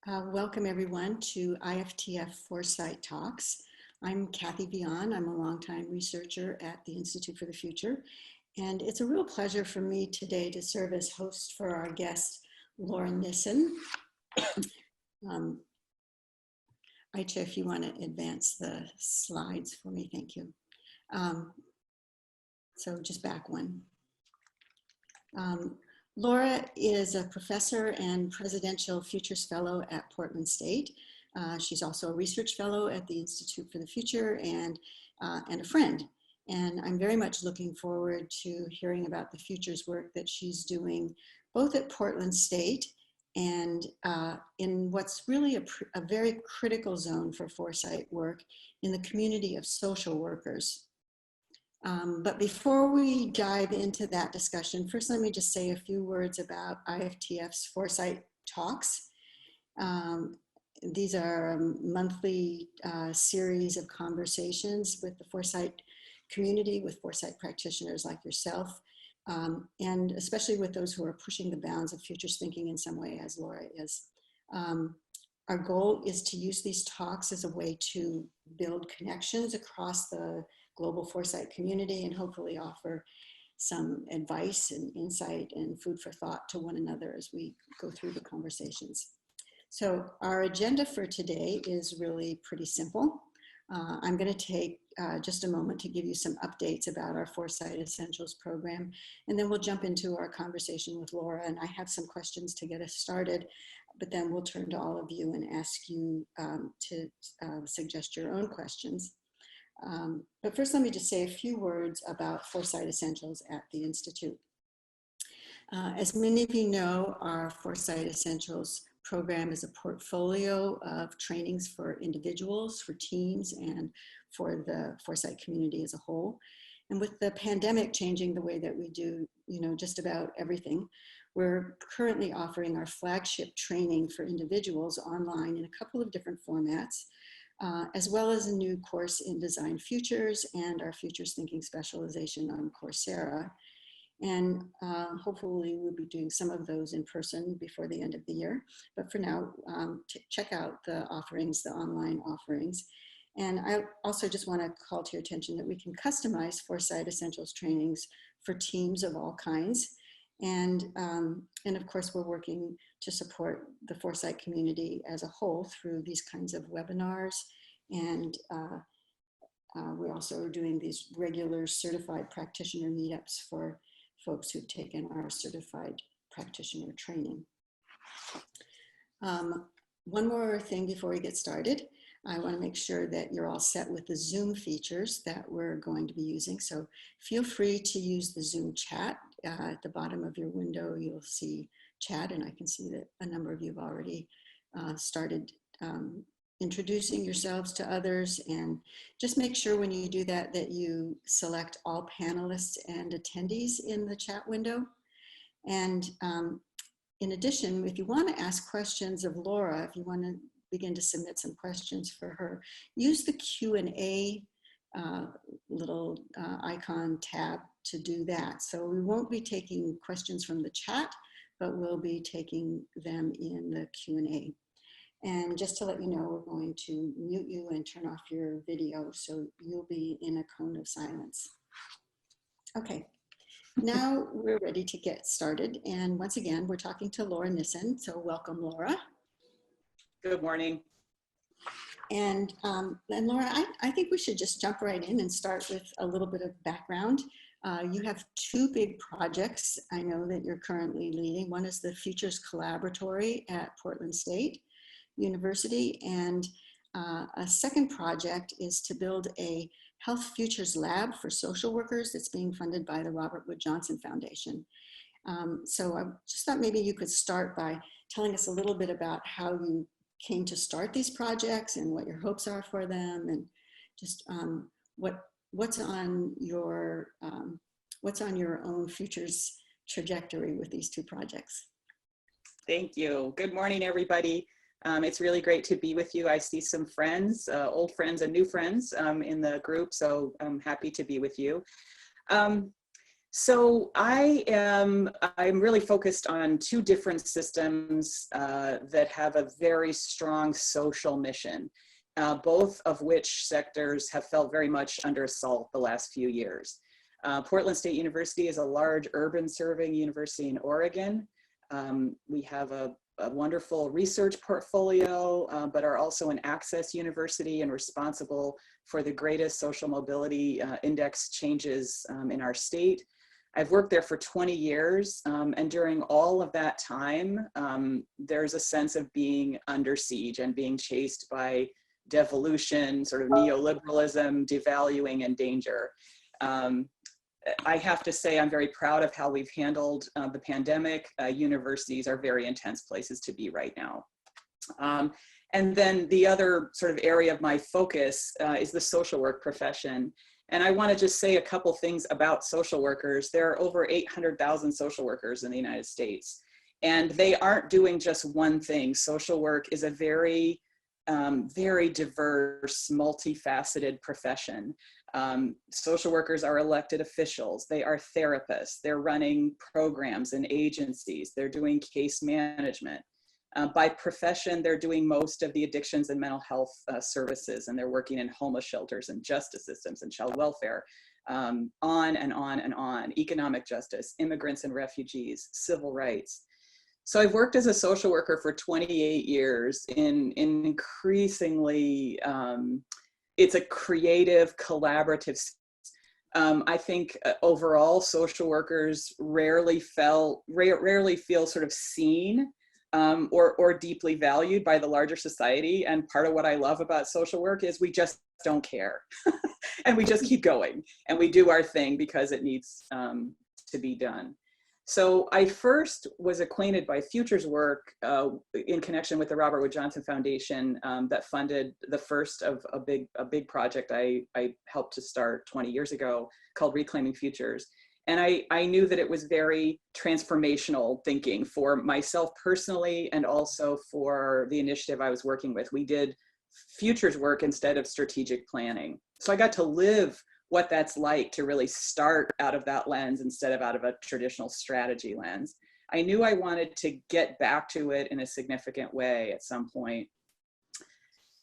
Welcome everyone to IFTF Foresight Talks. I'm Kathy Vian. I'm a longtime researcher at the Institute for the Future. And it's a real pleasure for me today to serve as host for our guest, Laura Nissen. Aicha, if you want to advance the slides for me, thank you. So just back one. Laura is a professor and Presidential Futures Fellow at Portland State. She's also a research fellow at the Institute for the Future and a friend. And I'm very much looking forward to hearing about the futures work that she's doing, both at Portland State and in what's really a very critical zone for Foresight work in the community of social workers. But before we dive into that discussion, first let me just say a few words about IFTF's Foresight Talks. These are a monthly series of conversations with the Foresight community, with Foresight practitioners like yourself, and especially with those who are pushing the bounds of futures thinking in some way, as Laura is. Our goal is to use these talks as a way to build connections across the global Foresight community and hopefully offer some advice and insight and food for thought to one another as we go through the conversations. So our agenda for today is really pretty simple. I'm going to take just a moment to give you some updates about our Foresight Essentials program, and then we'll jump into our conversation with Laura, and I have some questions to get us started, but then we'll turn to all of you and ask you to suggest your own questions. But first, let me just say a few words about Foresight Essentials at the Institute. As many of you know, our Foresight Essentials program is a portfolio of trainings for individuals, for teams, and for the Foresight community as a whole. And with the pandemic changing the way that we do, just about everything, we're currently offering our flagship training for individuals online in a couple of different formats, as well as a new course in Design Futures and our Futures Thinking specialization on Coursera. And hopefully we'll be doing some of those in person before the end of the year. But for now, check out the offerings, the online offerings. And I also just want to call to your attention that we can customize Foresight Essentials trainings for teams of all kinds. And of course, we're working to support the Foresight community as a whole through these kinds of webinars. And we also are doing these regular certified practitioner meetups for folks who've taken our certified practitioner training. One more thing before we get started. I want to make sure that you're all set with the Zoom features that we're going to be using. So feel free to use the Zoom chat. At the bottom of your window, you'll see chat, and I can see that a number of you have already started introducing yourselves to others. And just make sure when you do that, that you select all panelists and attendees in the chat window. And in addition, if you want to ask questions of Laura, if you want to begin to submit some questions for her, use the Q&A little icon tab to do that. So we won't be taking questions from the chat, but we'll be taking them in the Q&A. And just to let you know, we're going to mute you and turn off your video, so you'll be in a cone of silence. Okay, now we're ready to get started. And once again, we're talking to Laura Nissen. So welcome, Laura. Good morning. And Laura, I think we should just jump right in and start with a little bit of background. You have two big projects I know that you're currently leading. One is the Futures Collaboratory at Portland State University, and a second project is to build a health futures lab for social workers that's being funded by the Robert Wood Johnson Foundation. So I just thought maybe you could start by telling us a little bit about how you came to start these projects and what your hopes are for them, and just what's on your own futures trajectory with these two projects. Thank you. Good morning, everybody. It's really great to be with you. I see some friends, old friends and new friends in the group, so I'm happy to be with you. I'm really focused on two different systems that have a very strong social mission, both of which sectors have felt very much under assault the last few years. Portland State University is a large urban serving university in Oregon. We have a wonderful research portfolio, but are also an access university and responsible for the greatest social mobility index changes in our state. I've worked there for 20 years, and during all of that time, there's a sense of being under siege and being chased by devolution, sort of neoliberalism, devaluing, and danger. I have to say I'm very proud of how we've handled the pandemic. Universities are very intense places to be right now. And then the other sort of area of my focus is the social work profession. And I want to just say a couple things about social workers. There are over 800,000 social workers in the United States, and they aren't doing just one thing. Social work is a very, very diverse, multifaceted profession. Social workers are elected officials. They are therapists. They're running programs and agencies. They're doing case management. By profession, they're doing most of the addictions and mental health services, and they're working in homeless shelters and justice systems and child welfare, on and on and on, economic justice, immigrants and refugees, civil rights. So I've worked as a social worker for 28 years in increasingly, it's a creative, collaborative. I think overall social workers rarely feel sort of seen or deeply valued by the larger society. And part of what I love about social work is we just don't care. And we just keep going and we do our thing because it needs to be done. So I first was acquainted by Futures work in connection with the Robert Wood Johnson Foundation that funded the first of a big project I helped to start 20 years ago called Reclaiming Futures. And I knew that it was very transformational thinking for myself personally and also for the initiative I was working with. We did futures work instead of strategic planning. So I got to live what that's like to really start out of that lens instead of out of a traditional strategy lens. I knew I wanted to get back to it in a significant way at some point.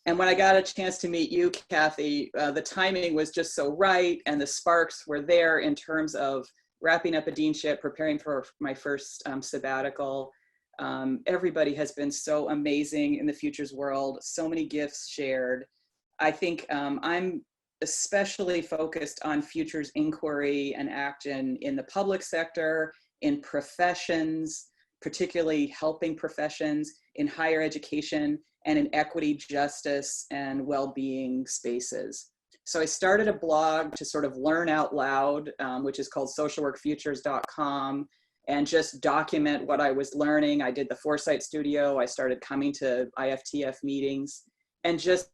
And when I got a chance to meet you, Kathy, the timing was just so right, and the sparks were there in terms of wrapping up a deanship, preparing for my first sabbatical. Everybody has been so amazing in the futures world, so many gifts shared. I think I'm especially focused on futures inquiry and action in the public sector, in professions, particularly helping professions, in higher education, and in equity, justice, and well-being spaces. So I started a blog to sort of learn out loud, which is called socialworkfutures.com, and just document what I was learning. I did the Foresight studio. I started coming to IFTF meetings, and just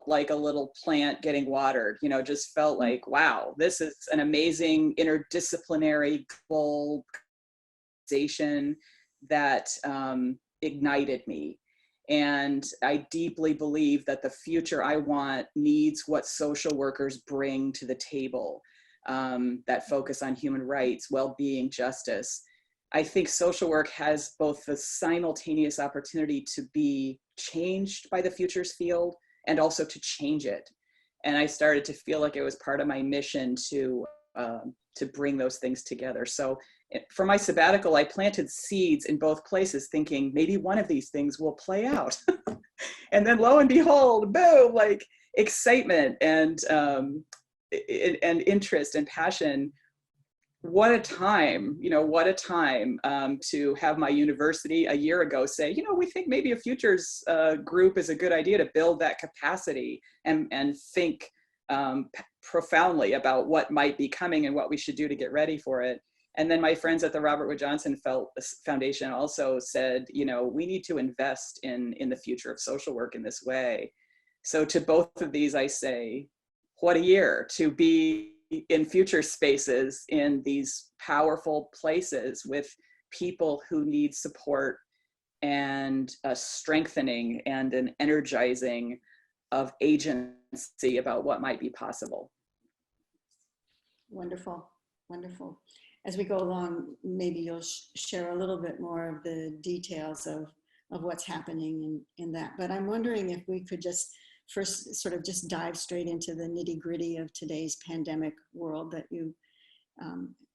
like a little plant getting watered, just felt like, wow, this is an amazing interdisciplinary global organization that ignited me. And I deeply believe that the future I want needs what social workers bring to the table, that focus on human rights, well-being, justice. I think social work has both the simultaneous opportunity to be changed by the futures field and also to change it. And I started to feel like it was part of my mission to bring those things together. So for my sabbatical, I planted seeds in both places thinking maybe one of these things will play out. And then lo and behold, boom, like excitement and interest and passion. What a time, what a time to have my university a year ago say, we think maybe a futures group is a good idea to build that capacity and think profoundly about what might be coming and what we should do to get ready for it. And then my friends at the Robert Wood Johnson Foundation also said, we need to invest in the future of social work in this way. So to both of these, I say, what a year to be in future spaces in these powerful places with people who need support and a strengthening and an energizing of agency about what might be possible. Wonderful, wonderful. as we go along, maybe you'll share a little bit more of the details of what's happening in that. But I'm wondering if we could just first sort of just dive straight into the nitty gritty of today's pandemic world that you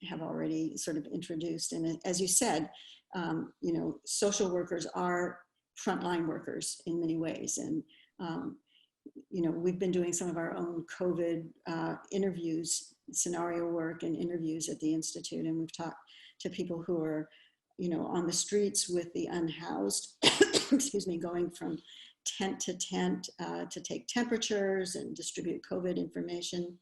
have already sort of introduced. And as you said, you know, social workers are frontline workers in many ways. And, you know, we've been doing some of our own COVID interviews, scenario work and interviews at the Institute. And we've talked to people who are, you know, on the streets with the unhoused, excuse me, going from tent to tent to take temperatures and distribute COVID information.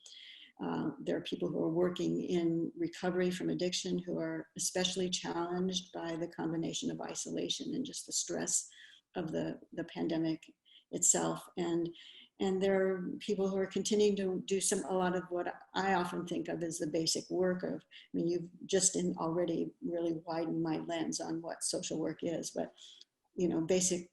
There are people who are working in recovery from addiction who are especially challenged by the combination of isolation and just the stress of the pandemic itself. And there are people who are continuing to do a lot of what I often think of as the basic work of, I mean, you've just already really widened my lens on what social work is, but you know, basic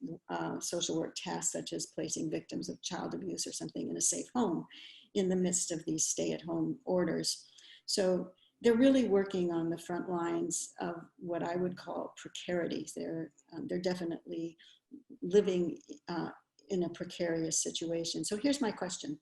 social work tasks such as placing victims of child abuse or something in a safe home in the midst of these stay-at-home orders. So they're really working on the front lines of what I would call precarity. They're definitely living in a precarious situation. So here's my question.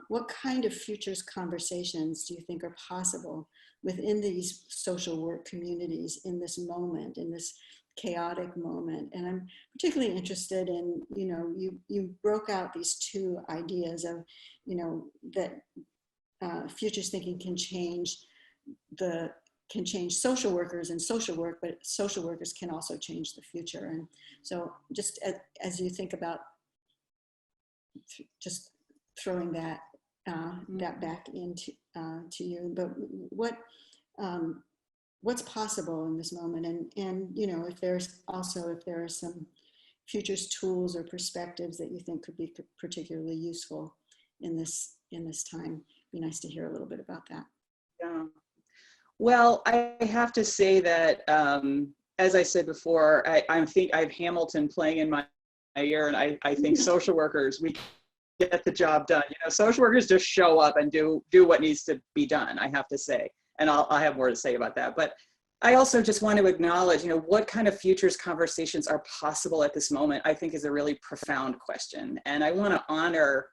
What kind of futures conversations do you think are possible within these social work communities in this moment, in this chaotic moment? And I'm particularly interested in, you know, you broke out these two ideas of, you know, that futures thinking can change social workers and social work, but social workers can also change the future. And so just as you think about just throwing that that back into to you, but what's possible in this moment, and you know, if there are some futures tools or perspectives that you think could be particularly useful in this time. Be nice to hear a little bit about that. Yeah. Well, I have to say that, as I said before, I have Hamilton playing in my ear, and I think social workers, we get the job done. You know, social workers just show up and do what needs to be done, I have to say. And I'll have more to say about that. But I also just want to acknowledge, you know, what kind of futures conversations are possible at this moment, I think is a really profound question. And I want to honor,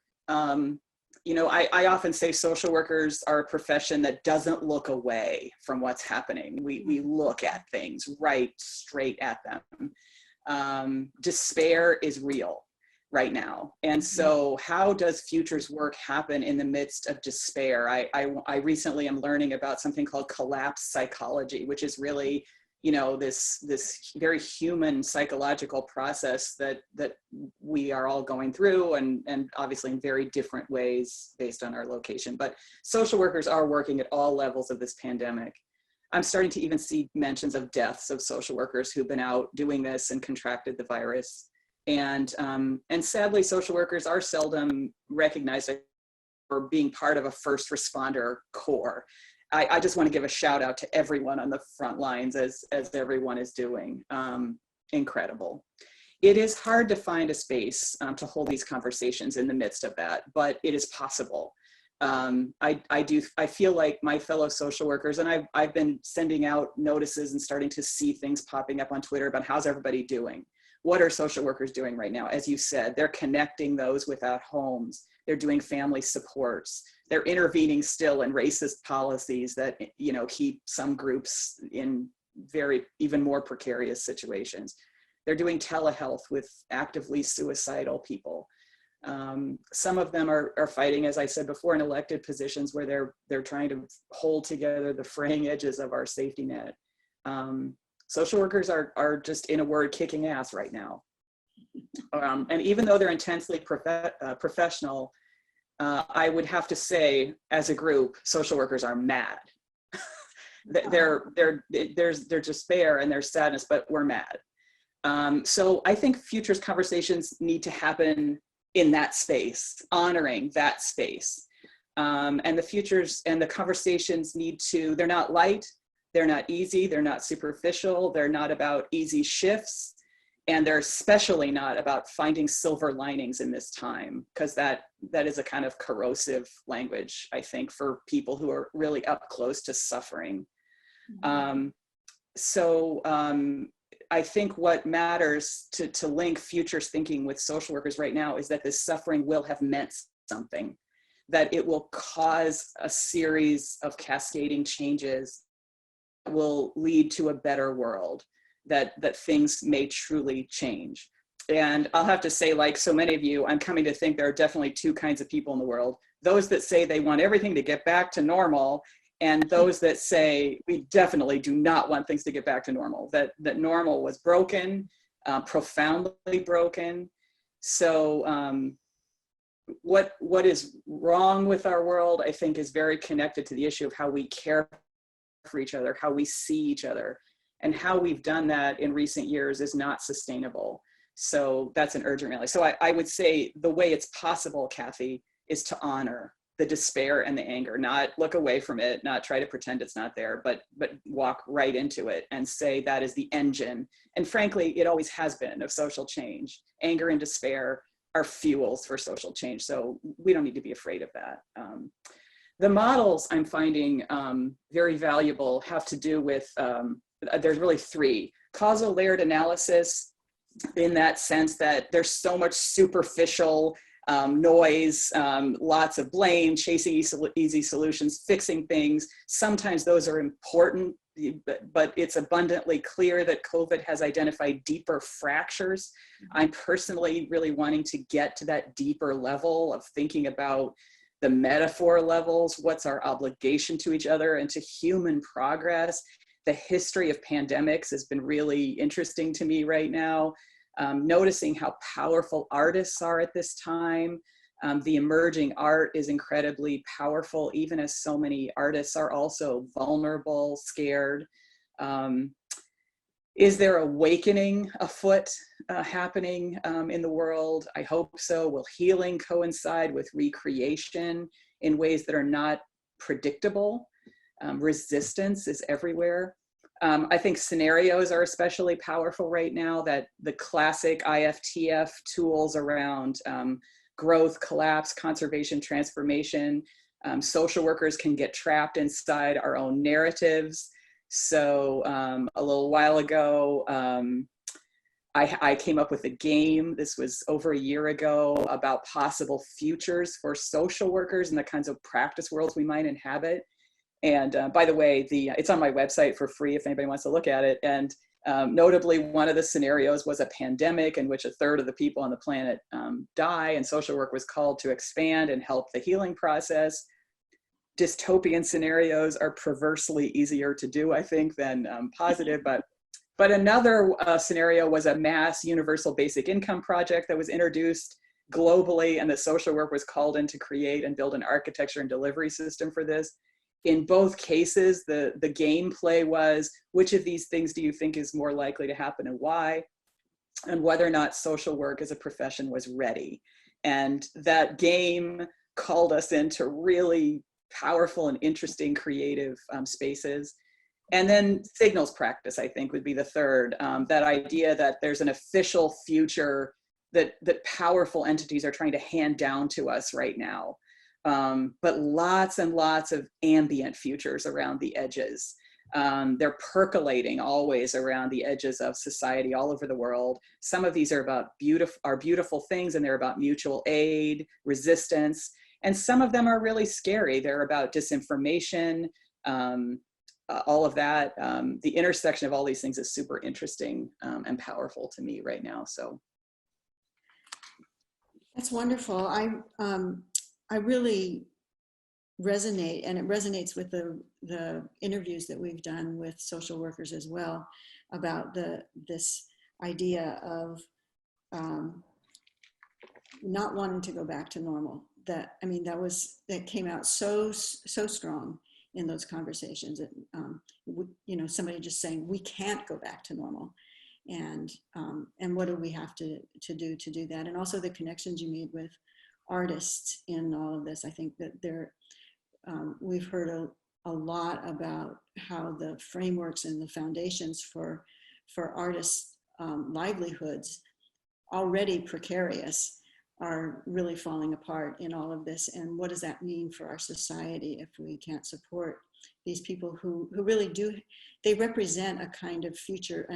you know, I often say social workers are a profession that doesn't look away from what's happening. We look at things right straight at them. Despair is real right now. And so how does futures work happen in the midst of despair? I recently am learning about something called collapse psychology, which is really, you know, this very human psychological process that we are all going through, and obviously in very different ways based on our location. But social workers are working at all levels of this pandemic. I'm starting to even see mentions of deaths of social workers who've been out doing this and contracted the virus. And sadly, social workers are seldom recognized for being part of a first responder corps. I just want to give a shout out to everyone on the front lines, as everyone is doing. Incredible. It is hard to find a space to hold these conversations in the midst of that, but it is possible. I feel like my fellow social workers, and I've been sending out notices and starting to see things popping up on Twitter about how's everybody doing. What are social workers doing right now? As you said, they're connecting those without homes. They're doing family supports. They're intervening still in racist policies that, you know, keep some groups in even more precarious situations. They're doing telehealth with actively suicidal people. Some of them are fighting, as I said before, in elected positions where they're trying to hold together the fraying edges of our safety net. Social workers are just, in a word, kicking ass right now. And even though they're intensely professional, I would have to say, as a group, social workers are mad. There's despair and there's sadness, but we're mad. So I think futures conversations need to happen in that space, honoring that space. And the futures and the conversations they're not light, they're not easy, they're not superficial, they're not about easy shifts, and they're especially not about finding silver linings in this time, because that is a kind of corrosive language, I think, for people who are really up close to suffering. I think what matters to link futures thinking with social workers right now is that this suffering will have meant something, that it will cause a series of cascading changes that will lead to a better world, that things may truly change. And I'll have to say, like so many of you, I'm coming to think there are definitely two kinds of people in the world. Those that say they want everything to get back to normal, and those that say we definitely do not want things to get back to normal, that normal was broken, profoundly broken. So what is wrong with our world, I think, is very connected to the issue of how we care for each other, how we see each other, and how we've done that in recent years is not sustainable. So that's an urgent reality. So I would say the way it's possible, Kathy, is to honor the despair and the anger, not look away from it, not try to pretend it's not there, but walk right into it and say that is the engine. And frankly, it always has been, of social change. Anger and despair are fuels for social change. So we don't need to be afraid of that. The models I'm finding very valuable have to do with, there's really three. Causal layered analysis, in that sense that there's so much superficial noise, lots of blame, chasing easy solutions, fixing things. Sometimes those are important, but it's abundantly clear that COVID has identified deeper fractures. I'm personally really wanting to get to that deeper level of thinking about the metaphor levels, what's our obligation to each other and to human progress. The history of pandemics has been really interesting to me right now. Noticing how powerful artists are at this time. The emerging art is incredibly powerful, even as so many artists are also vulnerable, scared. Is there awakening afoot happening in the world? I hope so. Will healing coincide with recreation in ways that are not predictable? Resistance is everywhere. I think scenarios are especially powerful right now, that the classic IFTF tools around growth, collapse, conservation, transformation, social workers can get trapped inside our own narratives. So a little while ago, I came up with a game, this was over a year ago, about possible futures for social workers and the kinds of practice worlds we might inhabit. And by the way, it's on my website for free if anybody wants to look at it. And notably, one of the scenarios was a pandemic in which a third of the people on the planet die, and social work was called to expand and help the healing process. Dystopian scenarios are perversely easier to do, I think, than positive. But another scenario was a mass universal basic income project that was introduced globally, and the social work was called in to create and build an architecture and delivery system for this. In both cases, the gameplay was, which of these things do you think is more likely to happen and why? And whether or not social work as a profession was ready. And that game called us into really powerful and interesting creative spaces. And then signals practice, I think, would be the third. That idea that there's an official future that powerful entities are trying to hand down to us right now. But lots and lots of ambient futures around the edges. They're percolating always around the edges of society all over the world. Some of these are about beautiful things, and they're about mutual aid, resistance, and some of them are really scary. They're about disinformation, all of that. The intersection of all these things is super interesting and powerful to me right now. So that's wonderful. I really resonate, and it resonates with the interviews that we've done with social workers as well, about this idea of not wanting to go back to normal. That came out so strong in those conversations. Somebody just saying we can't go back to normal, and what do we have to do to do that, and also the connections you made with artists in all of this. I think that we've heard a lot about how the frameworks and the foundations for artists' livelihoods, already precarious, are really falling apart in all of this. And what does that mean for our society if we can't support these people who really do, they represent a kind of future,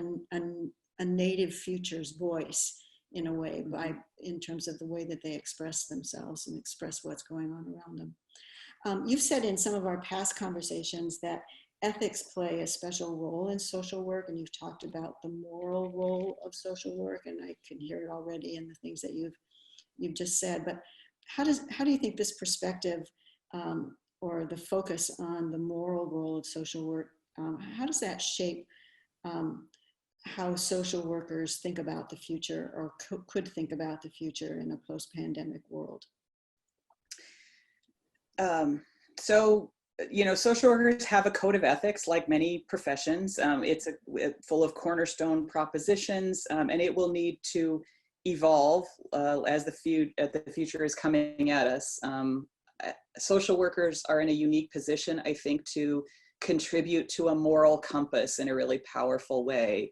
a native future's voice in a way, in terms of the way that they express themselves and express what's going on around them. You've said in some of our past conversations that ethics play a special role in social work, and you've talked about the moral role of social work, and I can hear it already in the things that you've just said. But how do you think this perspective or the focus on the moral role of social work, how does that shape how social workers think about the future, or could think about the future in a post-pandemic world? So, social workers have a code of ethics like many professions. It's full of cornerstone propositions, and it will need to evolve as the future is coming at us. Social workers are in a unique position, I think, to contribute to a moral compass in a really powerful way.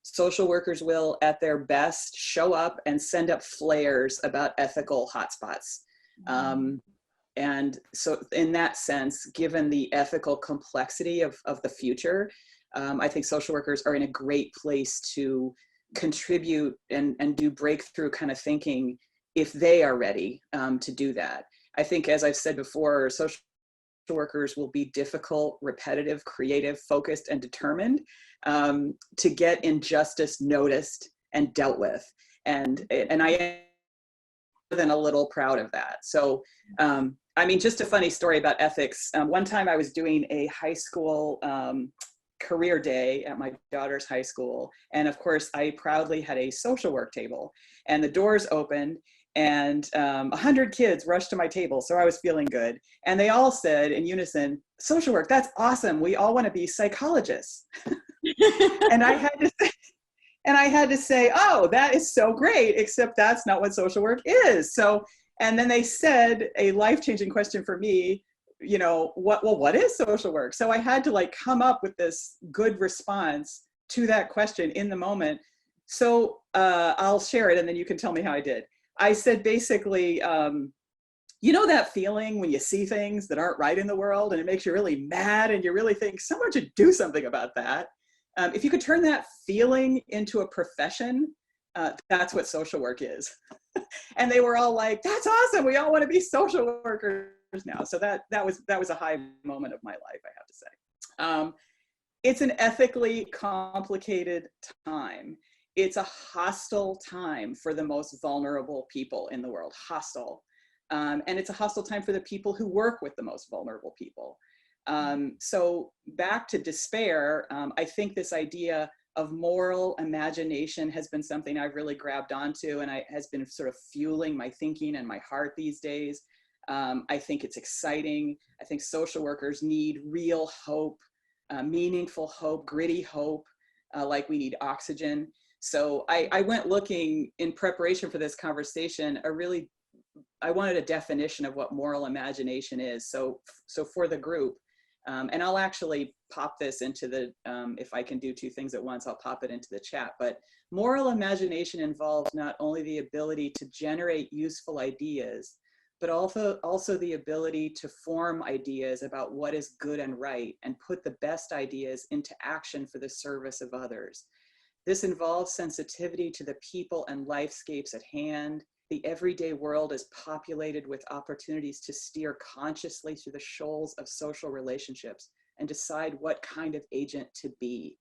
Social workers will, at their best, show up and send up flares about ethical hotspots. And so in that sense, given the ethical complexity of the future, I think social workers are in a great place to contribute and do breakthrough kind of thinking if they are ready to do that. I think, as I've said before, social workers will be difficult, repetitive, creative, focused, and determined to get injustice noticed and dealt with. And I am more than a little proud of that. So, just a funny story about ethics. One time I was doing a high school career day at my daughter's high school. And of course, I proudly had a social work table, and the doors opened, and 100 kids rushed to my table. So I was feeling good. And they all said in unison, "Social work, that's awesome. We all want to be psychologists." And I had to say, "Oh, that is so great, except that's not what social work is." So, and then they said a life-changing question for me, what is social work? So I had to come up with this good response to that question in the moment. So I'll share it, and then you can tell me how I did. I said basically, that feeling when you see things that aren't right in the world and it makes you really mad and you really think someone should do something about that. If you could turn that feeling into a profession, that's what social work is. And they were all like, "That's awesome. We all want to be social workers now." So that was a high moment of my life, I have to say. It's an ethically complicated time. It's a hostile time for the most vulnerable people in the world, hostile. And it's a hostile time for the people who work with the most vulnerable people. So back to despair, I think this idea of moral imagination has been something I've really grabbed onto, and has been sort of fueling my thinking and my heart these days. I think it's exciting. I think social workers need real hope, meaningful hope, gritty hope, like we need oxygen. So I went looking in preparation for this conversation. I wanted a definition of what moral imagination is. So for the group, and I'll actually pop this into the, if I can do two things at once, I'll pop it into the chat. But moral imagination involves not only the ability to generate useful ideas, but also the ability to form ideas about what is good and right and put the best ideas into action for the service of others. This involves sensitivity to the people and lifescapes at hand. The everyday world is populated with opportunities to steer consciously through the shoals of social relationships and decide what kind of agent to be.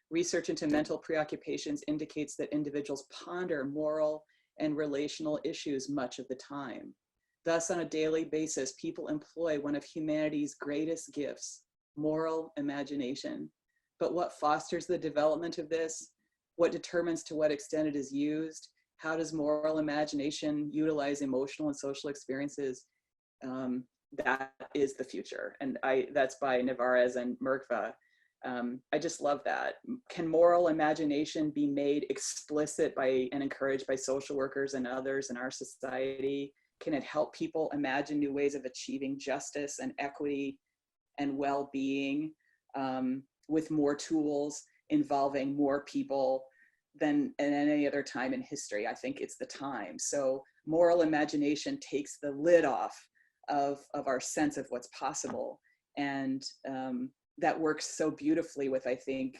Research into mental preoccupations indicates that individuals ponder moral and relational issues much of the time. Thus, on a daily basis, people employ one of humanity's greatest gifts, moral imagination. But what fosters the development of this? What determines to what extent it is used? How does moral imagination utilize emotional and social experiences? That is the future. And that's by Navarez and Merkva. I just love that. Can moral imagination be made explicit by and encouraged by social workers and others in our society? Can it help people imagine new ways of achieving justice and equity and well-being with more tools involving more people than at any other time in history? I think it's the time. So moral imagination takes the lid off of our sense of what's possible. And that works so beautifully with, I think,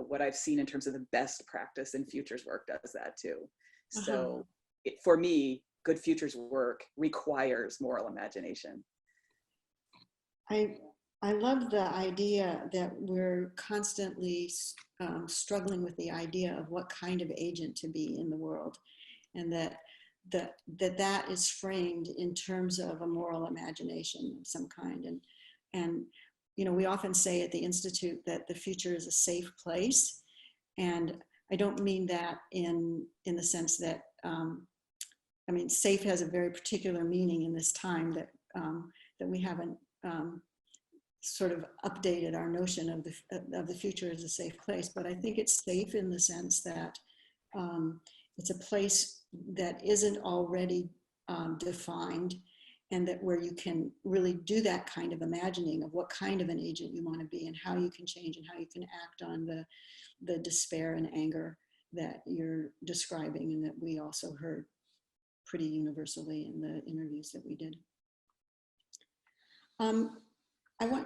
what I've seen in terms of the best practice in futures work does that too. So for me, good futures work requires moral imagination. I love the idea that we're constantly struggling with the idea of what kind of agent to be in the world, and that is framed in terms of a moral imagination of some kind. And you know, we often say at the Institute that the future is a safe place, and I don't mean that in the sense that I mean, safe has a very particular meaning in this time that that we haven't sort of updated our notion of the future as a safe place. But I think it's safe in the sense that it's a place that isn't already defined, and that where you can really do that kind of imagining of what kind of an agent you want to be and how you can change and how you can act on the despair and anger that you're describing, and that we also heard pretty universally in the interviews that we did. I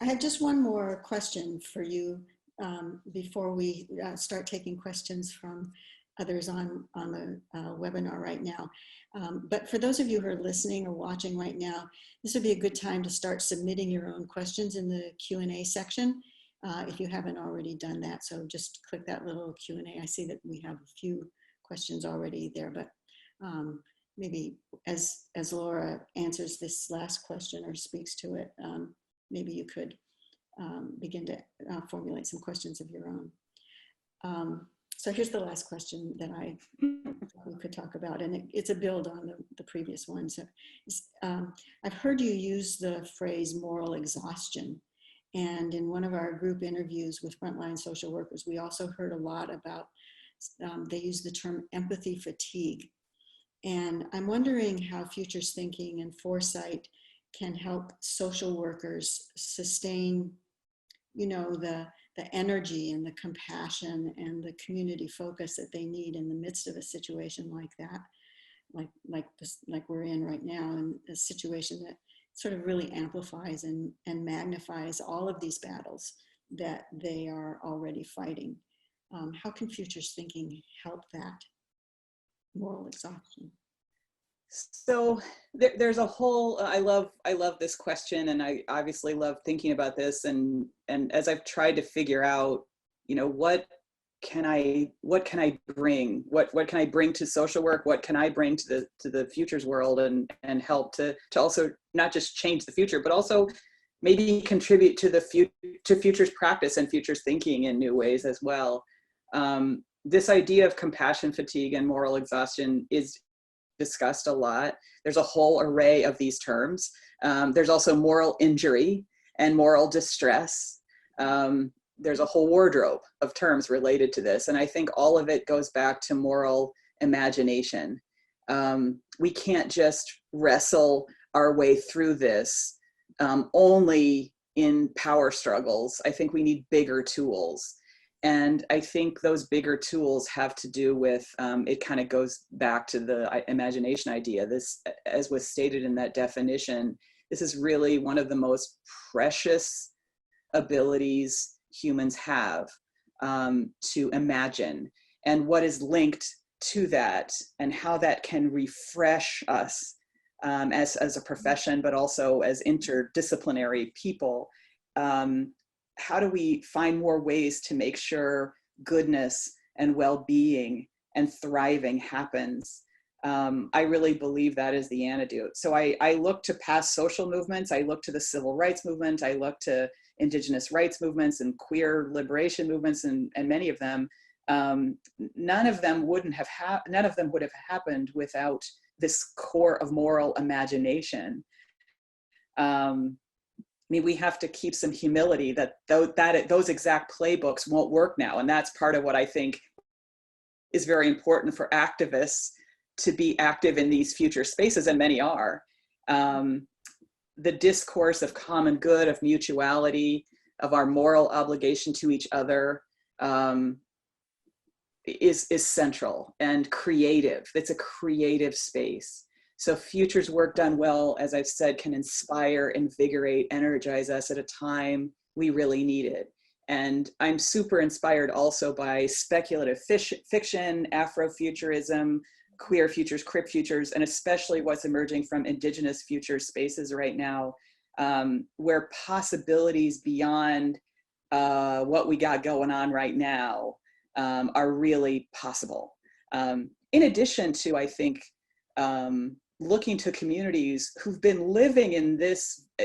have just one more question for you before we start taking questions from others on the webinar right now. But for those of you who are listening or watching right now, this would be a good time to start submitting your own questions in the Q&A section if you haven't already done that. So just click that little Q&A. I see that we have a few questions already there, but maybe as Laura answers this last question or speaks to it, maybe you could begin to formulate some questions of your own. So here's the last question that we could talk about, and it's a build on the previous one. So I've heard you use the phrase moral exhaustion, and in one of our group interviews with frontline social workers, we also heard a lot about, they use the term empathy fatigue. And I'm wondering how futures thinking and foresight can help social workers sustain, you know, the energy and the compassion and the community focus that they need in the midst of a situation like that, like we're in right now, and a situation that sort of really amplifies and magnifies all of these battles that they are already fighting. How can futures thinking help that moral exhaustion? So there's a whole, I love this question, and I obviously love thinking about this, and as I've tried to figure out, you know, what can I bring, what can I bring to social work, what can I bring to the futures world, and help to also not just change the future, but also maybe contribute to futures practice and futures thinking in new ways as well. This idea of compassion fatigue and moral exhaustion is discussed a lot. There's a whole array of these terms. There's also moral injury and moral distress. There's a whole wardrobe of terms related to this. And I think all of it goes back to moral imagination. We can't just wrestle our way through this only in power struggles. I think we need bigger tools. And I think those bigger tools have to do with, it kind of goes back to the imagination idea. This, as was stated in that definition, this is really one of the most precious abilities humans have, to imagine, and what is linked to that, and how that can refresh us as a profession, but also as interdisciplinary people. How do we find more ways to make sure goodness and well-being and thriving happens? I really believe that is the antidote. So I look to past social movements, I look to the civil rights movement, I look to indigenous rights movements and queer liberation movements, and many of them, none of them would have happened without this core of moral imagination. I mean, we have to keep some humility that those exact playbooks won't work now. And that's part of what I think is very important for activists to be active in these future spaces, and many are. The discourse of common good, of mutuality, of our moral obligation to each other is central and creative. It's a creative space. So futures work done well, as I've said, can inspire, invigorate, energize us at a time we really need it. And I'm super inspired also by speculative fiction, Afrofuturism, queer futures, crypt futures, and especially what's emerging from indigenous future spaces right now, where possibilities beyond what we got going on right now are really possible. In addition to, I think, looking to communities who've been living in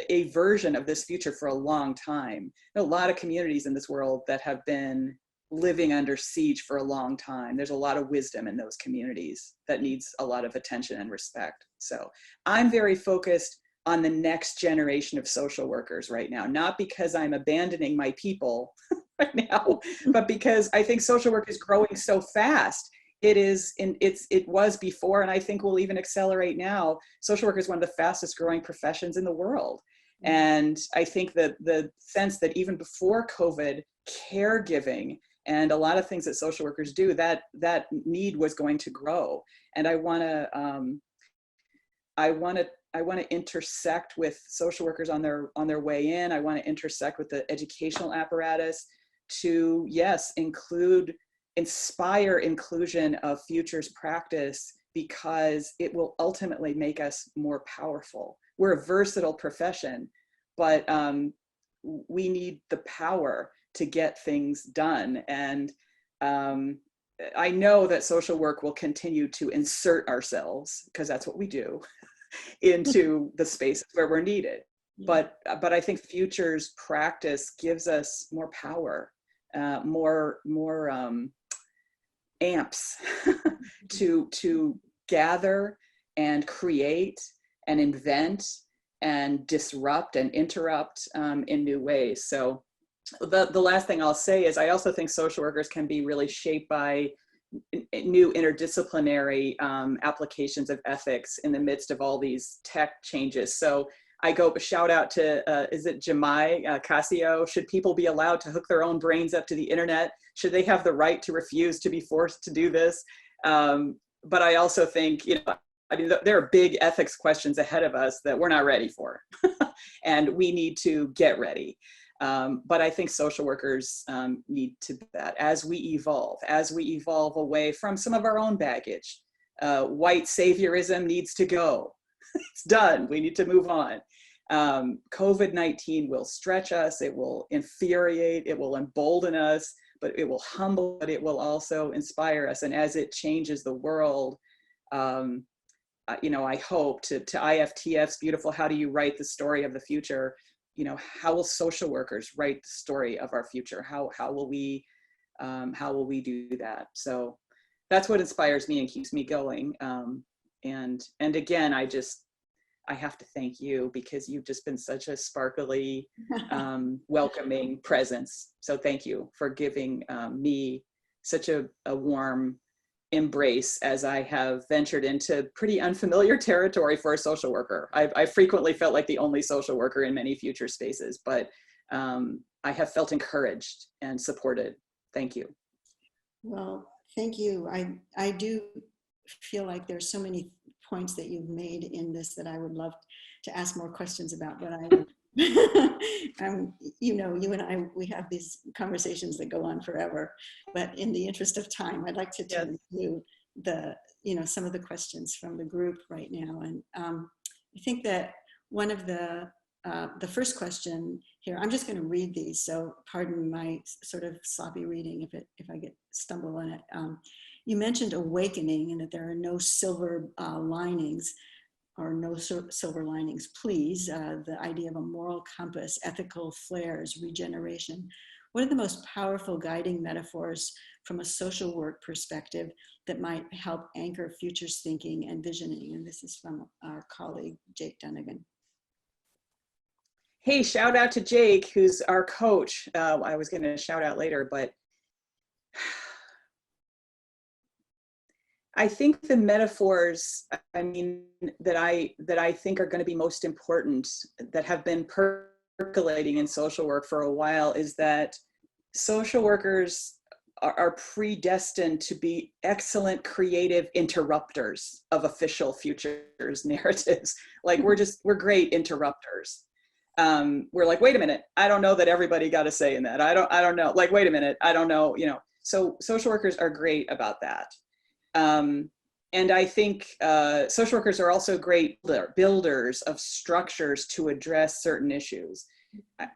a version of this future for a long time. There are a lot of communities in this world that have been living under siege for a long time. There's a lot of wisdom in those communities that needs a lot of attention and respect. So I'm very focused on the next generation of social workers right now, not because I'm abandoning my people right now, but because I think social work is growing so fast. It was before, and I think will even accelerate now. Social work is one of the fastest growing professions in the world. And I think that the sense that even before COVID, caregiving and a lot of things that social workers do, that need was going to grow. And I want to intersect with social workers on their way in. I want to intersect with the educational apparatus to, yes, inspire inclusion of futures practice, because it will ultimately make us more powerful. We're a versatile profession, but we need the power to get things done. And I know that social work will continue to insert ourselves, because that's what we do, into the spaces where we're needed. But I think futures practice gives us more power, more amps to gather and create and invent and disrupt and interrupt in new ways. So the last thing I'll say is I also think social workers can be really shaped by new interdisciplinary applications of ethics in the midst of all these tech changes. So I go shout out to, is it Jemai Casio? Should people be allowed to hook their own brains up to the internet? Should they have the right to refuse to be forced to do this? But I also think, I mean, there are big ethics questions ahead of us that we're not ready for. And we need to get ready. But I think social workers need to do that as we evolve away from some of our own baggage. White saviorism needs to go. It's done. We need to move on. COVID-19 will stretch us. It will infuriate. It will embolden us, but it will humble, but it will also inspire us. And as it changes the world, I hope to IFTF's beautiful, how do you write the story of the future? How will social workers write the story of our future? How will we do that? So that's what inspires me and keeps me going. And again, I have to thank you, because you've just been such a sparkly, welcoming presence. So thank you for giving me such a warm embrace as I have ventured into pretty unfamiliar territory for a social worker. I frequently felt like the only social worker in many future spaces, but I have felt encouraged and supported. Thank you. Well, thank you. I do feel like there's so many points that you've made in this that I would love to ask more questions about, but I would, you and I, we have these conversations that go on forever, but in the interest of time, I'd like to turn to some of the questions from the group right now. And I think that one of the first question here, I'm just going to read these, so pardon my sort of sloppy reading if I stumble on it. You mentioned awakening and that there are no silver linings, or no silver linings, please. The idea of a moral compass, ethical flares, regeneration. What are the most powerful guiding metaphors from a social work perspective that might help anchor futures thinking and visioning? And this is from our colleague, Jake Dunnigan. Hey, shout out to Jake, who's our coach. I was going to shout out later, but I think the metaphors, that I think are going to be most important, that have been percolating in social work for a while, is that social workers are predestined to be excellent creative interrupters of official futures narratives. Like we're great interrupters. We're like, wait a minute, I don't know that everybody got a say in that. I don't know. Like, wait a minute, I don't know. You know, so social workers are great about that. And I think social workers are also great builders of structures to address certain issues.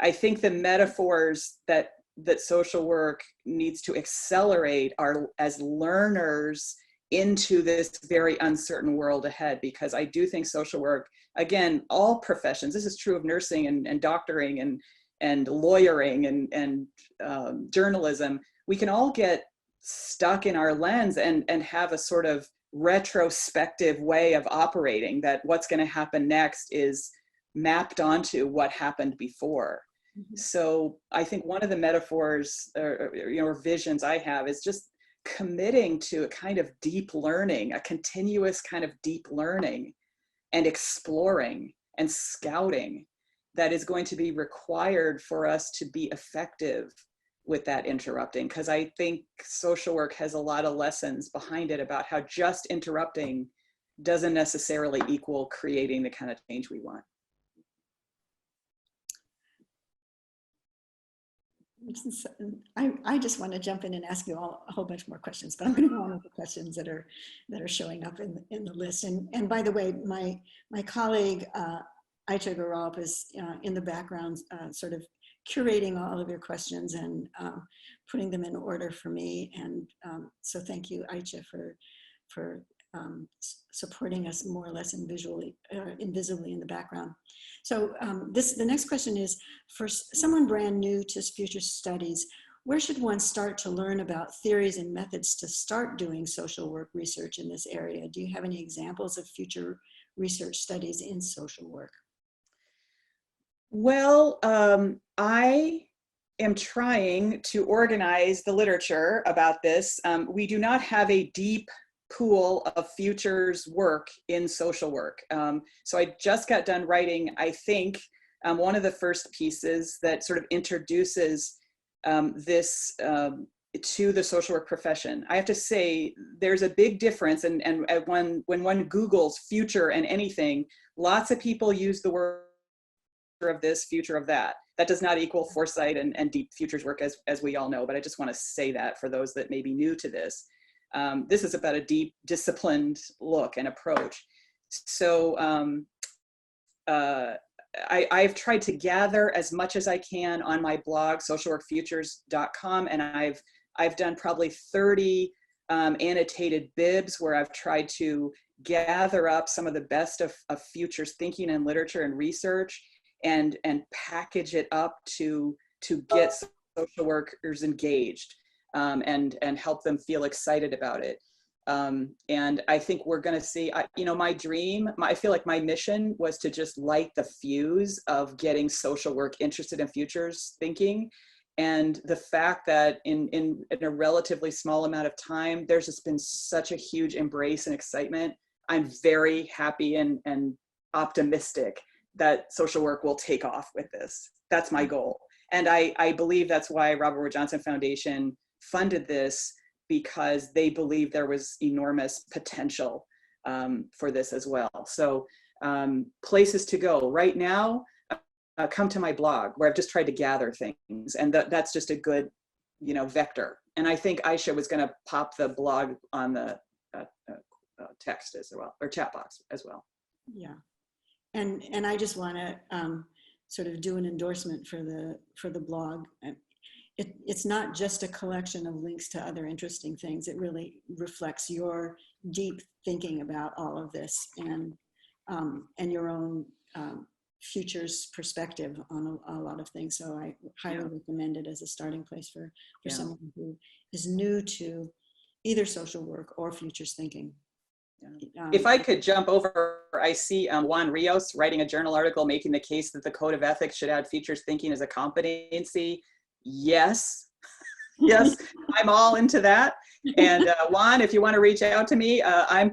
I think the metaphors that social work needs to accelerate are as learners into this very uncertain world ahead, because I do think social work, again, all professions, this is true of nursing and doctoring and lawyering and journalism, we can all get stuck in our lens and have a sort of retrospective way of operating, that what's going to happen next is mapped onto what happened before. Mm-hmm. So I think one of the metaphors or visions I have is just committing to a kind of deep learning, a continuous kind of deep learning and exploring and scouting that is going to be required for us to be effective with that interrupting. Because I think social work has a lot of lessons behind it about how just interrupting doesn't necessarily equal creating the kind of change we want. I just want to jump in and ask you all a whole bunch more questions, but I'm going to go on with the questions that are showing up in the list. And by the way, my colleague Aicha Garalp is in the background, sort of curating all of your questions and putting them in order for me. And so thank you, Aicha, for supporting us more or less invisibly in the background. So the next question is, for someone brand new to future studies, where should one start to learn about theories and methods to start doing social work research in this area? Do you have any examples of future research studies in social work? Well, I am trying to organize the literature about this. We do not have a deep pool of futures work in social work. So I just got done writing, I think, one of the first pieces that sort of introduces this to the social work profession. I have to say, there's a big difference, and when one Googles future and anything, lots of people use the word of this, future of that. That does not equal foresight and deep futures work, as we all know, but I just want to say that for those that may be new to this. This is about a deep, disciplined look and approach. So I've tried to gather as much as I can on my blog, socialworkfutures.com, and I've done probably 30 annotated bibs where I've tried to gather up some of the best of futures thinking and literature and research, and package it up to get social workers engaged. And help them feel excited about it. And I think we're going to see, my dream, I feel like my mission was to just light the fuse of getting social work interested in futures thinking. And the fact that in a relatively small amount of time, there's just been such a huge embrace and excitement. I'm very happy and optimistic that social work will take off with this. That's my goal. And I believe that's why Robert Wood Johnson Foundation funded this, because they believe there was enormous potential for this as well. So places to go right now, come to my blog where I've just tried to gather things, and that's just a good, vector. And I think Aisha was going to pop the blog on the text as well, or chat box as well. Yeah, and I just want to sort of do an endorsement for the blog. It's not just a collection of links to other interesting things. It really reflects your deep thinking about all of this and your own futures perspective on a lot of things. So I highly recommend it as a starting place for someone who is new to either social work or futures thinking. If I could jump over, I see Juan Rios writing a journal article making the case that the Code of Ethics should add futures thinking as a competency. Yes, yes, I'm all into that. And Juan, if you want to reach out to me, I'm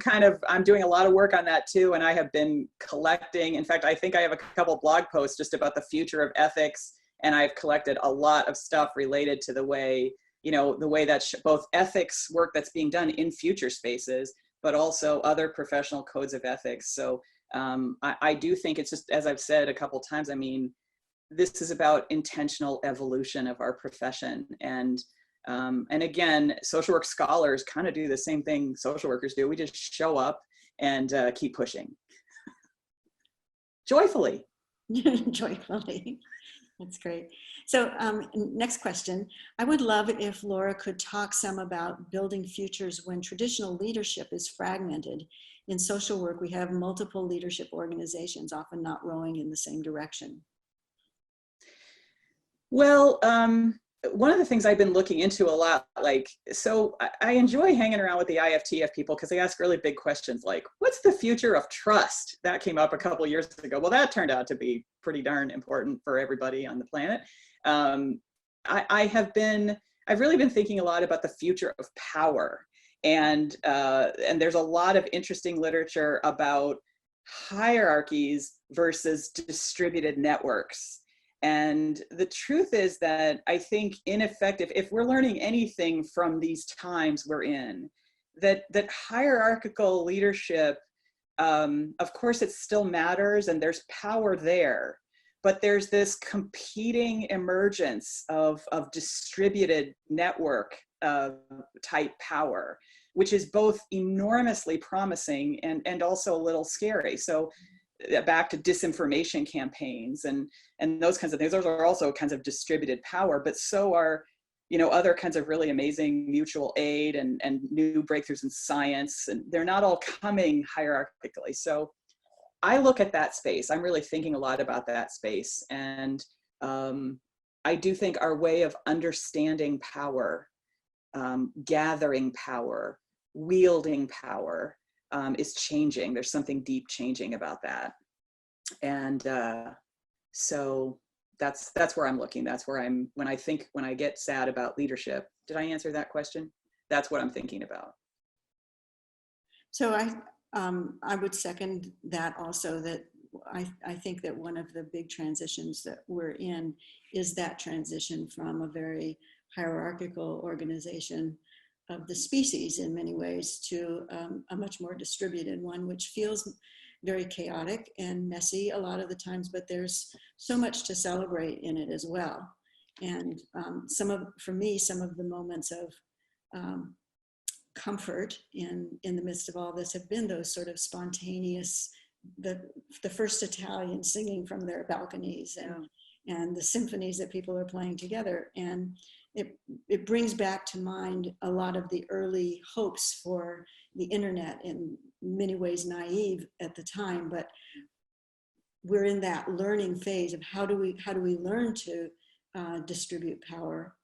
doing a lot of work on that too. And I have been collecting, in fact, I think I have a couple blog posts just about the future of ethics. And I've collected a lot of stuff related to the way the way that both ethics work that's being done in future spaces, but also other professional codes of ethics. So I do think it's just, as I've said a couple times, I mean, this is about intentional evolution of our profession. And again, social work scholars kind of do the same thing social workers do. We just show up and keep pushing. Joyfully. Joyfully. That's great. So next question. I would love if Laura could talk some about building futures when traditional leadership is fragmented. In social work, we have multiple leadership organizations, often not rowing in the same direction. Well, one of the things I've been looking into a lot, so I enjoy hanging around with the IFTF people because they ask really big questions like, what's the future of trust? That came up a couple of years ago. Well, that turned out to be pretty darn important for everybody on the planet. I've really been thinking a lot about the future of power. And there's a lot of interesting literature about hierarchies versus distributed networks. And the truth is that I think, in effect, if we're learning anything from these times we're in, that hierarchical leadership, of course, it still matters and there's power there, but there's this competing emergence of distributed network type power, which is both enormously promising and also a little scary. So back to disinformation campaigns and those kinds of things. Those are also kinds of distributed power, but so are, other kinds of really amazing mutual aid and new breakthroughs in science. And they're not all coming hierarchically. So I look at that space. I'm really thinking a lot about that space. And I do think our way of understanding power, gathering power, wielding power, is changing. There's something deep changing about that. And so that's where I'm looking. That's where when I get sad about leadership. Did I answer that question? That's what I'm thinking about. So I would second that also, that I think that one of the big transitions that we're in is that transition from a very hierarchical organization of the species in many ways to a much more distributed one, which feels very chaotic and messy a lot of the times, but there's so much to celebrate in it as well. And for me, some of the moments of comfort in the midst of all this have been those sort of spontaneous, the first Italians singing from their balconies and the symphonies that people are playing together. And it brings back to mind a lot of the early hopes for the internet, in many ways naive at the time, but we're in that learning phase of how do we learn to distribute power.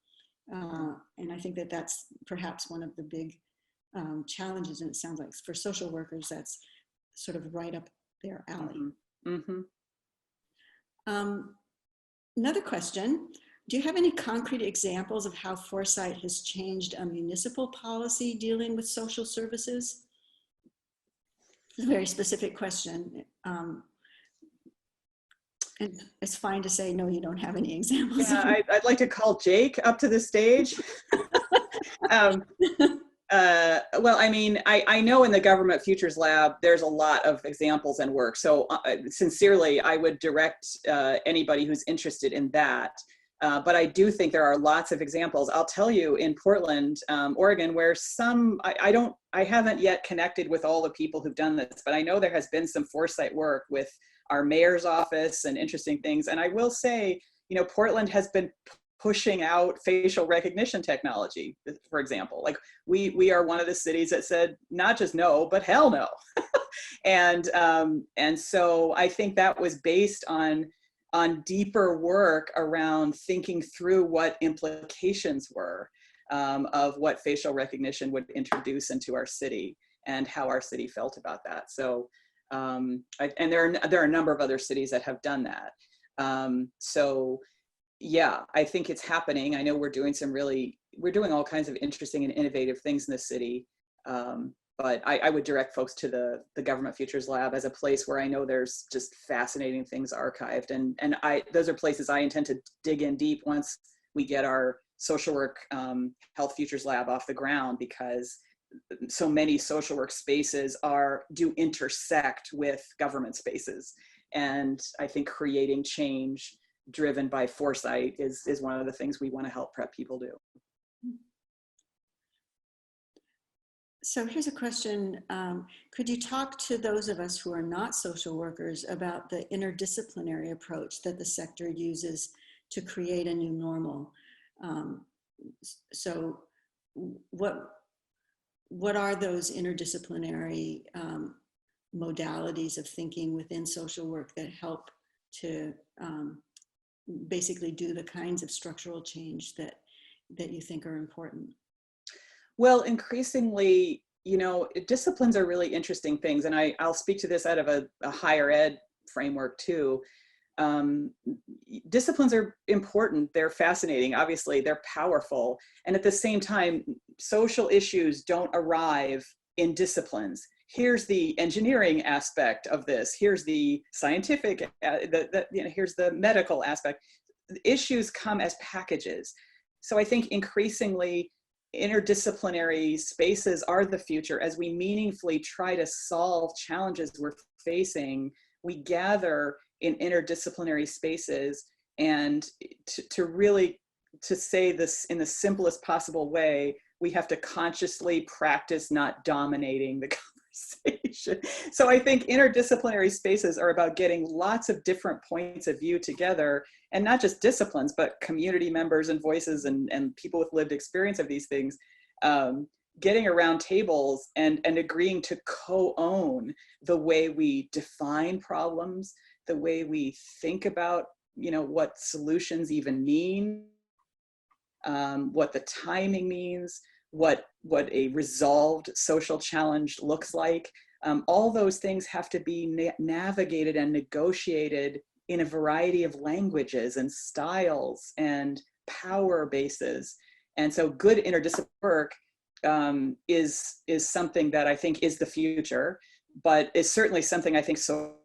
And I think that that's perhaps one of the big challenges, and it sounds like for social workers, that's sort of right up their alley. Mm-hmm. Another question. Do you have any concrete examples of how Foresight has changed a municipal policy dealing with social services? It's a very specific question. And it's fine to say, no, you don't have any examples. Yeah, I'd like to call Jake up to the stage. Well, I mean, I know in the Government Futures Lab, there's a lot of examples and work. So sincerely, I would direct anybody who's interested in that. But I do think there are lots of examples. I'll tell you, in Portland, Oregon, where I haven't yet connected with all the people who've done this, but I know there has been some Foresight work with our mayor's office and interesting things. And I will say, Portland has been pushing out facial recognition technology, for example. Like we are one of the cities that said not just no, but hell no. And so I think that was based on deeper work around thinking through what implications were of what facial recognition would introduce into our city and how our city felt about that. So, and there are a number of other cities that have done that. So yeah, I think it's happening. I know we're doing all kinds of interesting and innovative things in the city. But I would direct folks to the Government Futures Lab as a place where I know there's just fascinating things archived. And those are places I intend to dig in deep once we get our social work health futures lab off the ground, because so many social work spaces do intersect with government spaces. And I think creating change driven by foresight is one of the things we want to help prep people do. So here's a question. Could you talk to those of us who are not social workers about the interdisciplinary approach that the sector uses to create a new normal? So what are those interdisciplinary modalities of thinking within social work that help to basically do the kinds of structural change that you think are important? Well, increasingly, disciplines are really interesting things. And I'll speak to this out of a higher ed framework too. Disciplines are important. They're fascinating. Obviously, they're powerful. And at the same time, social issues don't arrive in disciplines. Here's the engineering aspect of this. Here's the scientific, here's the medical aspect. Issues come as packages. So I think increasingly, interdisciplinary spaces are the future. As we meaningfully try to solve challenges we're facing, we gather in interdisciplinary spaces, and to say this in the simplest possible way, we have to consciously practice not dominating the conversation. So I think interdisciplinary spaces are about getting lots of different points of view together, and not just disciplines, but community members and voices and people with lived experience of these things, getting around tables and agreeing to co-own the way we define problems, the way we think about, what solutions even mean, what the timing means, what a resolved social challenge looks like. All those things have to be navigated and negotiated in a variety of languages and styles and power bases. And so good interdisciplinary work is something that I think is the future, but is certainly something I think so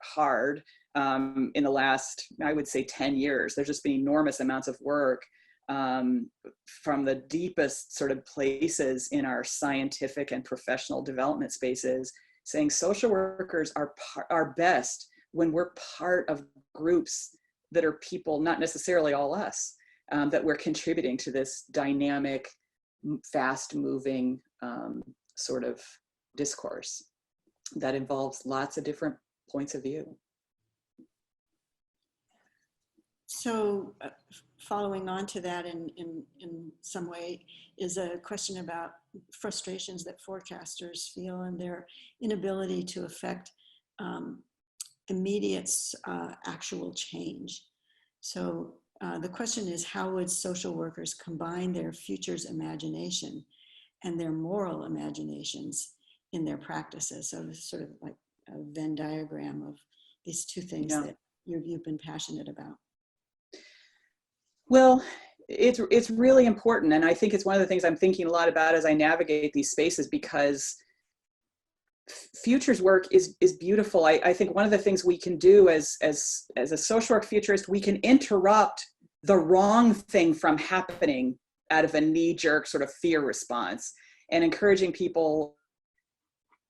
hard in the last, I would say, 10 years. There's just been enormous amounts of work from the deepest sort of places in our scientific and professional development spaces, saying social workers are best when we're part of groups that are people, not necessarily all us, that we're contributing to this dynamic, fast-moving sort of discourse that involves lots of different points of view. So following on to that in some way is a question about frustrations that forecasters feel and their inability to affect immediate actual change. So the question is, how would social workers combine their futures imagination and their moral imaginations in their practices? So it's sort of like a Venn diagram of these two things that you've been passionate about. Well, it's really important. And I think it's one of the things I'm thinking a lot about as I navigate these spaces, because futures work is beautiful. I think one of the things we can do as a social work futurist, we can interrupt the wrong thing from happening out of a knee-jerk sort of fear response, and encouraging people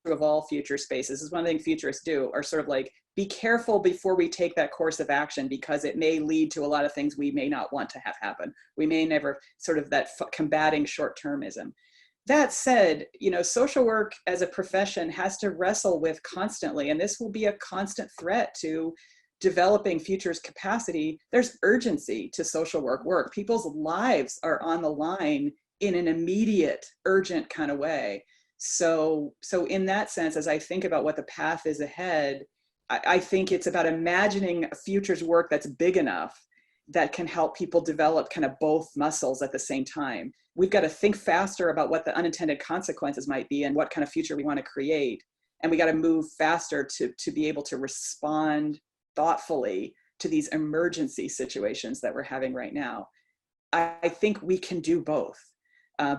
of all future spaces. This is one of the things futurists do, are sort of like, be careful before we take that course of action, because it may lead to a lot of things we may not want to have happen. We may never, sort of that combating short-termism. That said, social work as a profession has to wrestle with constantly, and this will be a constant threat to developing futures capacity. There's urgency to social work. People's lives are on the line in an immediate, urgent kind of way. So in that sense, as I think about what the path is ahead, I think it's about imagining a futures work that's big enough that can help people develop kind of both muscles at the same time. We've got to think faster about what the unintended consequences might be and what kind of future we want to create. And we got to move faster to be able to respond thoughtfully to these emergency situations that we're having right now. I think we can do both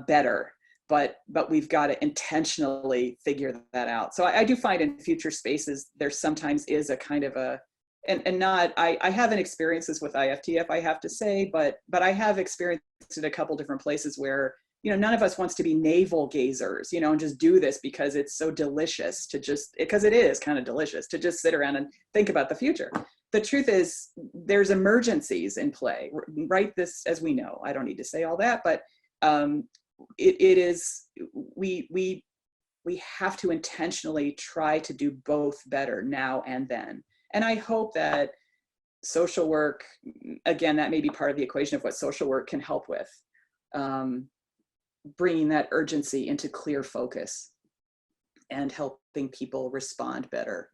better, but we've got to intentionally figure that out. So I do find in future spaces, there sometimes is a kind of and not, I haven't experienced this with IFTF, I have to say, but I have experienced it a couple different places where, you know, none of us wants to be navel gazers, you know, and just do this because it's so delicious to just, because it is kind of delicious to just sit around and think about the future. The truth is there's emergencies in play, right? This, as we know, I don't need to say all that, but it is, we have to intentionally try to do both better now and then. And I hope that social work, again, that may be part of the equation of what social work can help with, bringing that urgency into clear focus and helping people respond better.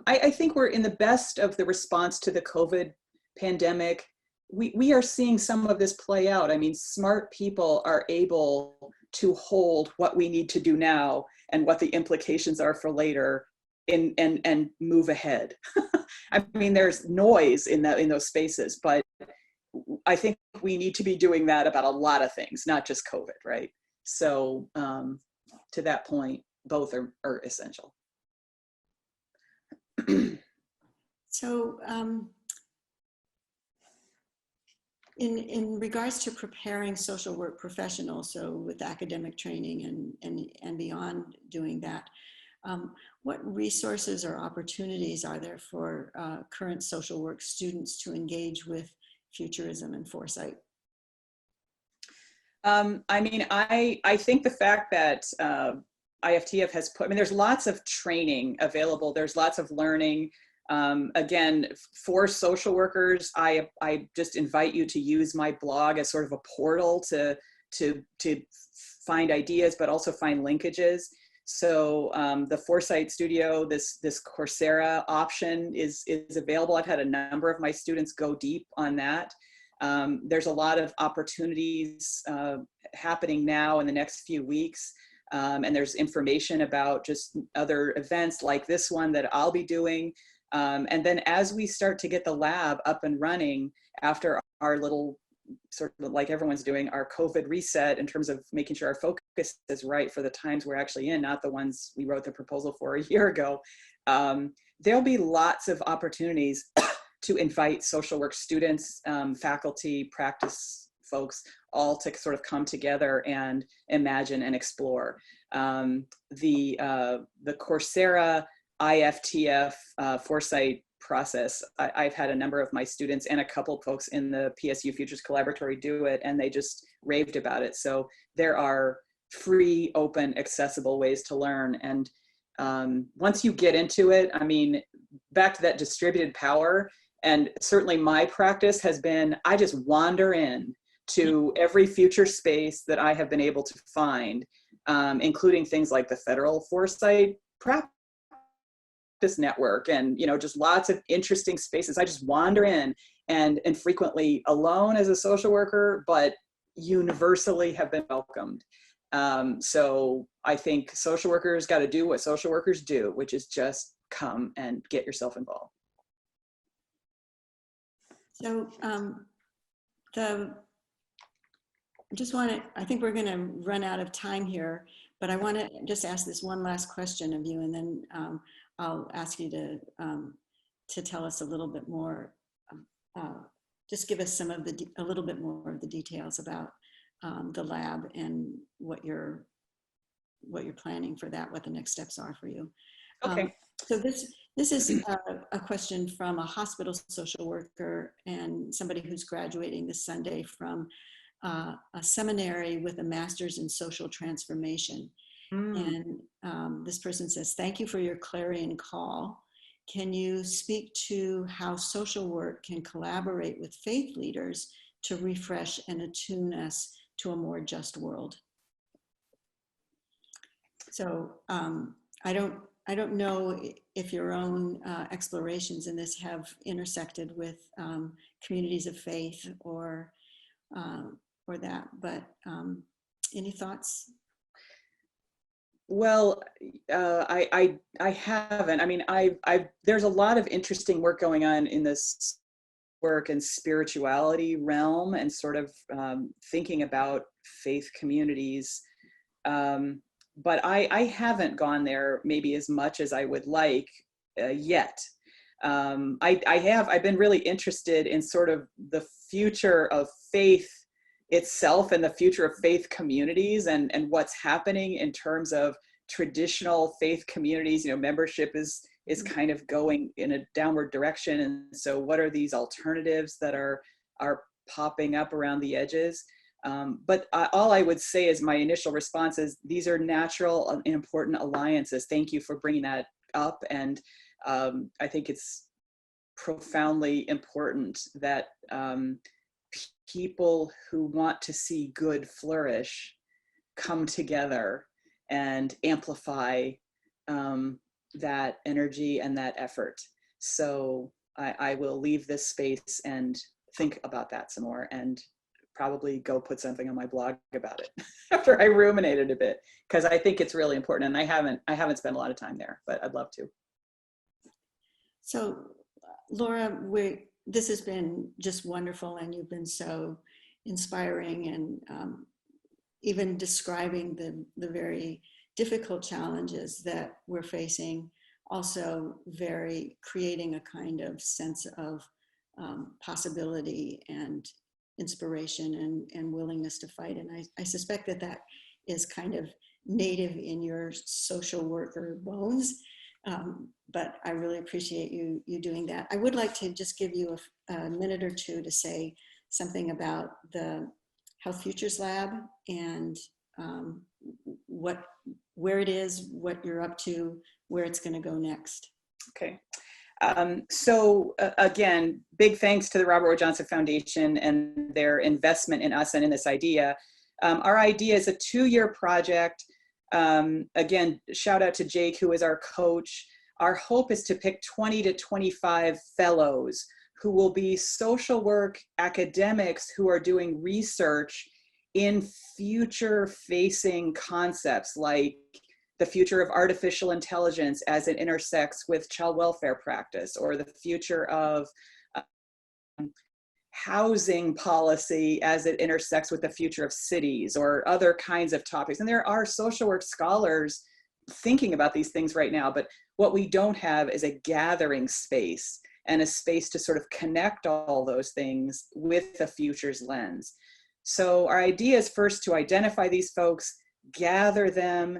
I think we're in the best of the response to the COVID pandemic. We are seeing some of this play out. I mean, smart people are able to hold what we need to do now and what the implications are for later and move ahead. I mean, there's noise in those spaces, but I think we need to be doing that about a lot of things, not just COVID, right? So to that point, both are essential. So in regards to preparing social work professionals, so with academic training and beyond doing that, what resources or opportunities are there for current social work students to engage with futurism and foresight? I mean, I think the fact that IFTF has put, I mean, there's lots of training available. There's lots of learning. Again, for social workers, I just invite you to use my blog as sort of a portal to find ideas, but also find linkages. So the Foresight Studio, this Coursera option is available. I've had a number of my students go deep on that. There's a lot of opportunities happening now in the next few weeks. And there's information about just other events like this one that I'll be doing. And then as we start to get the lab up and running after our little sort of, like everyone's doing, our COVID reset in terms of making sure our focus is right for the times we're actually in, not the ones we wrote the proposal for a year ago, there'll be lots of opportunities to invite social work students, faculty, practice folks, all to sort of come together and imagine and explore. The Coursera IFTF Foresight process, I've had a number of my students and a couple folks in the PSU Futures Collaboratory do it, and they just raved about it. So there are free, open, accessible ways to learn. And once you get into it, I mean, back to that distributed power, and certainly my practice has been, I just wander in to every future space that I have been able to find, including things like the Federal Foresight Practice Network, and just lots of interesting spaces. I just wander in, and frequently alone as a social worker, but universally have been welcomed. So I think social workers got to do what social workers do, which is just come and get yourself involved. So I think we're going to run out of time here, but I want to just ask this one last question of you, and then I'll ask you to tell us a little bit more, just give us a little bit more of the details about the lab and what you're planning for that, what the next steps are for you. Okay. So this is a question from a hospital social worker and somebody who's graduating this Sunday from a seminary with a master's in social transformation. And this person says, "Thank you for your clarion call. Can you speak to how social work can collaborate with faith leaders to refresh and attune us to a more just world?" So I don't know if your own explorations in this have intersected with communities of faith or that, but any thoughts? Well, I haven't. I mean, there's a lot of interesting work going on in this work and spirituality realm, and sort of thinking about faith communities. But I haven't gone there maybe as much as I would like yet. I've been really interested in sort of the future of faith itself and the future of faith communities and what's happening in terms of traditional faith communities. You know, membership is kind of going in a downward direction. And so what are these alternatives that are popping up around the edges? But all I would say is my initial response is these are natural and important alliances. Thank you for bringing that up. And I think it's profoundly important that people who want to see good flourish come together and amplify that energy and that effort. So I will leave this space and think about that some more and probably go put something on my blog about it after I ruminated a bit, because I think it's really important, and I haven't spent a lot of time there, but I'd love to. So Laura, this has been just wonderful, and you've been so inspiring, and even describing the very difficult challenges that we're facing, also creating a kind of sense of possibility and inspiration and willingness to fight. And I suspect that is kind of native in your social worker bones. But I really appreciate you doing that. I would like to just give you a minute or two to say something about the Health Futures Lab and where it is, what you're up to, where it's going to go next. Okay. So again, big thanks to the Robert Wood Johnson Foundation and their investment in us and in this idea. Our idea is a 2-year project. Again, shout out to Jake, who is our coach. Our hope is to pick 20 to 25 fellows who will be social work academics who are doing research in future-facing concepts like the future of artificial intelligence as it intersects with child welfare practice, or the future of housing policy as it intersects with the future of cities, or other kinds of topics. And there are social work scholars thinking about these things right now, but what we don't have is a gathering space and a space to sort of connect all those things with a futures lens. So our idea is first to identify these folks, gather them,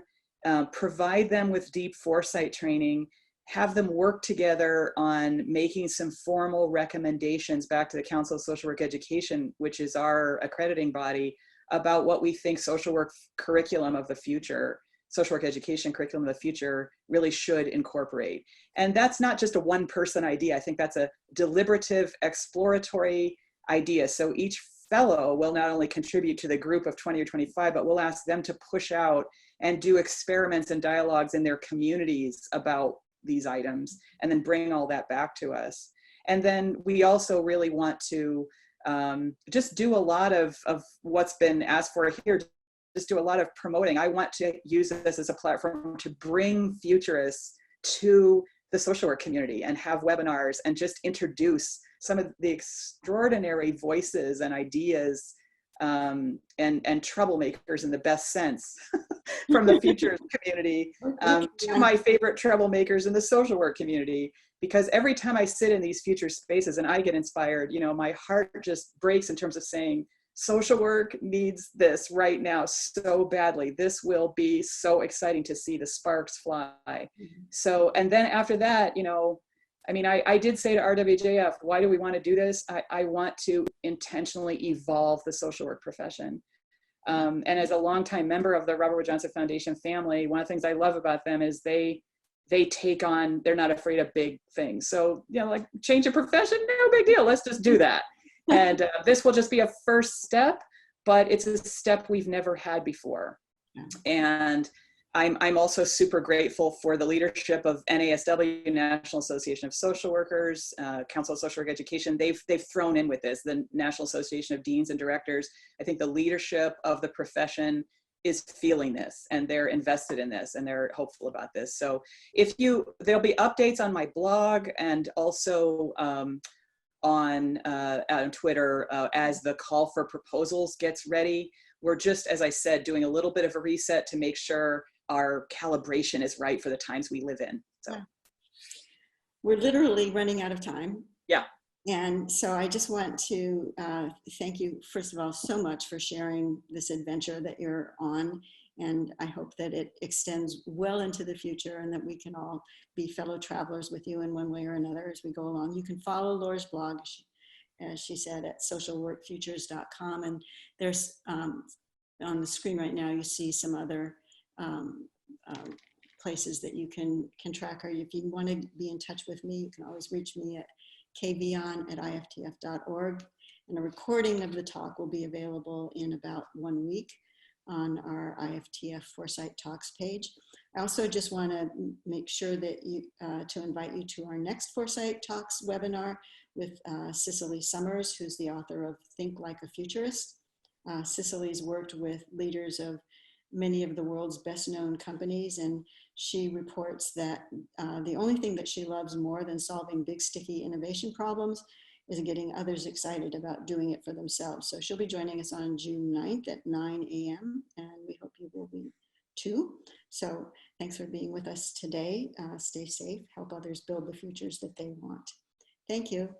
provide them with deep foresight training, have them work together on making some formal recommendations back to the Council of Social Work Education, which is our accrediting body, about what we think social work curriculum of the future, social work education curriculum of the future really should incorporate. And that's not just a one-person idea. I think that's a deliberative, exploratory idea. So each fellow will not only contribute to the group of 20 or 25, but we'll ask them to push out and do experiments and dialogues in their communities about these items, and then bring all that back to us. And then we also really want to just do a lot of what's been asked for here, just do a lot of promoting. I want to use this as a platform to bring futurists to the social work community and have webinars and just introduce some of the extraordinary voices and ideas and troublemakers in the best sense from the futures community to my favorite troublemakers in the social work community. Because every time I sit in these future spaces and I get inspired, you know, my heart just breaks in terms of saying, social work needs this right now so badly. This will be so exciting to see the sparks fly. So, and then after that, you know, I mean, I did say to RWJF, why do we want to do this? I want to intentionally evolve the social work profession. And as a longtime member of the Robert Wood Johnson Foundation family, one of the things I love about them is they take on, they're not afraid of big things. So, you know, like change of profession, no big deal. Let's just do that. And this will just be a first step, but it's a step we've never had before. And I'm also super grateful for the leadership of NASW, National Association of Social Workers, Council of Social Work Education. They've thrown in with this, the National Association of Deans and Directors. I think the leadership of the profession is feeling this, and they're invested in this, and they're hopeful about this. So there'll be updates on my blog and also on Twitter as the call for proposals gets ready. We're just, as I said, doing a little bit of a reset to make sure our calibration is right for the times we live in. So. we're literally running out of time. Yeah. And so I just want to thank you, first of all, so much for sharing this adventure that you're on. And I hope that it extends well into the future and that we can all be fellow travelers with you in one way or another as we go along. You can follow Laura's blog, as she said, at socialworkfutures.com. And there's on the screen right now, you see some other places that you can track her. If you want to be in touch with me, you can always reach me at kvion@iftf.org. And a recording of the talk will be available in about 1 week on our IFTF Foresight Talks page. I also just want to make sure that to invite you to our next Foresight Talks webinar with Cicely Summers, who's the author of Think Like a Futurist. Cicely's worked with leaders of many of the world's best known companies, and she reports that the only thing that she loves more than solving big sticky innovation problems is getting others excited about doing it for themselves. So she'll be joining us on June 9th at 9 a.m. and we hope you will be too. So thanks for being with us today. Stay safe, help others build the futures that they want. Thank you.